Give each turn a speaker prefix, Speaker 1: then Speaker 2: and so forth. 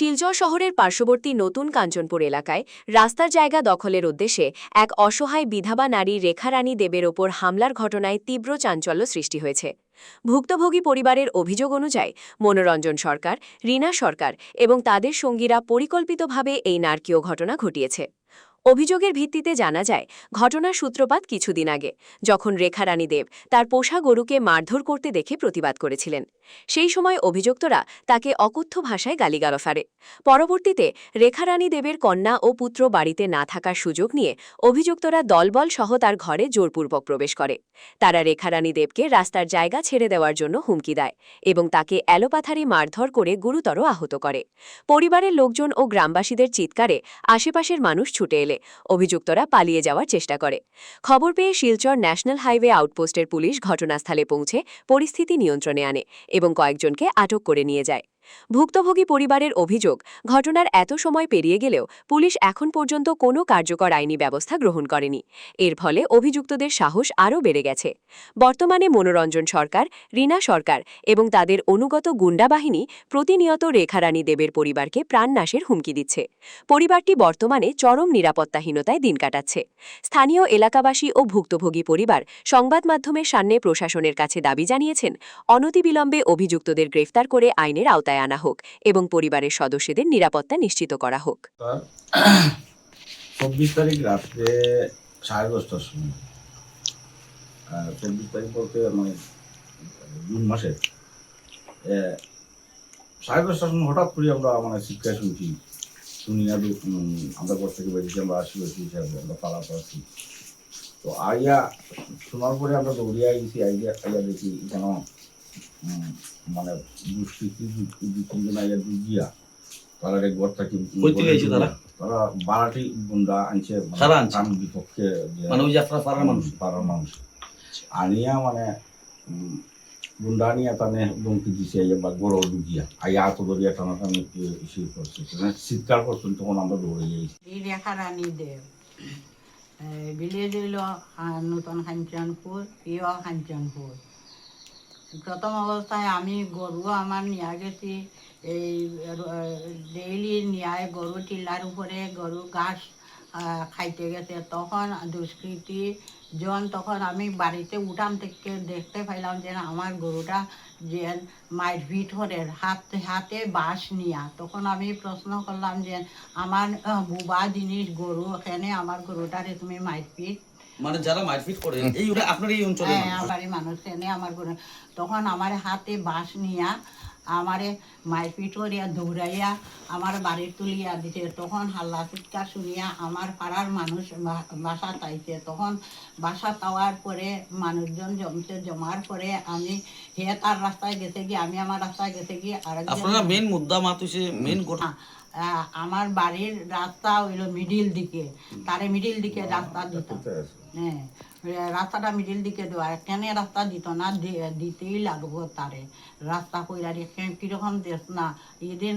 Speaker 1: শিলচর শহরের পার্শ্ববর্তী নতুন কাঞ্চনপুর এলাকায় রাস্তার জায়গা দখলের উদ্দেশ্যে এক অসহায় বিধবা নারী রেখারানী দেবের ওপর হামলার ঘটনায় তীব্র চাঞ্চল্য সৃষ্টি হয়েছে। ভুক্তভোগী পরিবারের অভিযোগ অনুযায়ী মনোরঞ্জন সরকার, রীনা সরকার এবং তাদের সঙ্গীরা পরিকল্পিতভাবে এই নারকীয় ঘটনা ঘটিয়েছে। অভিযোগের ভিত্তিতে জানা যায়, ঘটনার সূত্রপাত কিছুদিন আগে, যখন রেখারানী দেব তার পোষা গরুকে মারধর করতে দেখে প্রতিবাদ করেছিলেন। সেই সময় অভিযুক্তরা তাকে অকথ্য ভাষায় গালিগালাজ করে। পরবর্তীতে রেখারানী দেবের কন্যা ও পুত্র বাড়িতে না থাকার সুযোগ নিয়ে অভিযুক্তরা দলবল সহ তার ঘরে জোরপূর্বক প্রবেশ করে। তারা রেখারানী দেবকে রাস্তার জায়গা ছেড়ে দেওয়ার জন্য হুমকি দেয় এবং তাকে এলোপাথারি মারধর করে গুরুতর আহত করে। পরিবারের লোকজন ও গ্রামবাসীদের চিৎকারে আশেপাশের মানুষ ছুটে এলে অভিযুক্তরা পালিয়ে যাওয়ার চেষ্টা করে। খবর পেয়ে শিলচর ন্যাশনাল হাইওয়ে আউটপোস্টের পুলিশ ঘটনাস্থলে পৌঁছে পরিস্থিতি নিয়ন্ত্রণে আনে এবং কয়েকজনকে আটক করে নিয়ে যায়। ভুক্তভোগী পরিবারের অভিযোগ, ঘটনার এত সময় পেরিয়ে গেলেও পুলিশ এখন পর্যন্ত কোনো কার্যকর আইনি ব্যবস্থা গ্রহণ করেনি। এর ফলে অভিযুক্তদের সাহস আরও বেড়ে গেছে। বর্তমানে মনোরঞ্জন সরকার, রীনা সরকার এবং তাদের অনুগত গুন্ডা বাহিনী প্রতিনিয়ত রেখারানী দেবের পরিবারকে প্রাণনাশের হুমকি দিচ্ছে। পরিবারটি বর্তমানে চরম নিরাপত্তাহীনতায় দিন কাটাচ্ছে। স্থানীয় এলাকাবাসী ও ভুক্তভোগী পরিবার সংবাদ মাধ্যমের সামনে প্রশাসনের কাছে দাবি জানিয়েছেন, অনতিবিলম্বে অভিযুক্তদের গ্রেফতার করে আইনের আওতায় আনা হোক এবং পরিবারের সদস্যদের নিরাপত্তা নিশ্চিত করা হোক।
Speaker 2: 24 তারিখ রাত্রে 10:30টার সময়, 24 তারিখ বলতে মানে জুন মাসের 10:30টার সময় হঠাৎ করে আমরা মানে চিৎকার শুনছি। শুনি আর আমরা ঘর থেকে বেরিয়েছি, আমরা আসি আমরা পালাতে আসি। তো আইয়া শোনার পরে আমরা দৌড়িয়া গেছি। আইয়া দেখি কেন মানে দুষ্কৃতি দু তিনজন আইয়া দুগিয়া তারা এক ঘর থাকি তারা 12টি গুন্ডা আনছে বিপক্ষে পাড়ার মানুষ আনিয়া মানে গুন্ডা আনিয়া টানে দমকি দিছে বা গড় ডুগিয়া আইয়া হাত ধরিয়া টানাটানি করছে, চিৎকার করছেন। তখন আমরা দৌড়ে গেছি।
Speaker 3: রেখারানী দেব ভিলেজ হইল নতুন কাঞ্চনপুর, প্রিয় কাঞ্চনপুর। প্রথম অবস্থায় আমি গরু আমার নিয়ে গেছি, এই ডেইলি নিয়ে গরু টিলার উপরে গরু ঘাস খাইতে গেছে। তখন দুষ্কৃতী তখন আমি বাড়িতে উঠান থেকে দেখতে পাইলাম যে আমার গরুটা যে মারপিট করে হাতে বাঁশ নিয়া। তখন আমি প্রশ্ন করলাম যে আমার বুবা জিনিস গরু, এখানে আমার গরুটারে তুমি মারপিট
Speaker 4: মানে যারা মারপিট করে এই আপনার এই অঞ্চলে
Speaker 3: বাড়ির মানুষ এনে আমার গরু। তখন আমার হাতে বাঁশ নিয়া আমারে মারপিট করিয়া দৌড়াইয়া আমার বাড়ির তুলিয়া দিছে। তখন হাল্লা চিৎকার শুনিয়া আমার পাড়ার মানুষ বাসা তাইছে। তখন বাসা তাওয়ার পরে মানুষজন জমার পরে আমি তার রাস্তায় গেছে গিয়ে, আমি আমার রাস্তায় গেছে গিয়ে। আর
Speaker 4: মেন মুদ্দা মাতুছে মেন
Speaker 3: আমার বাড়ির রাস্তা হইল মিডিল দিকে, তারে মিডিল দিকে রাস্তা দিত। হ্যাঁ, রাস্তাটা মিডিল দিকে দেওয়া, কেন রাস্তা দিত না, দিতেই লাগবো তারে রাস্তা কইরা। কিরকম দেশ না, এদিন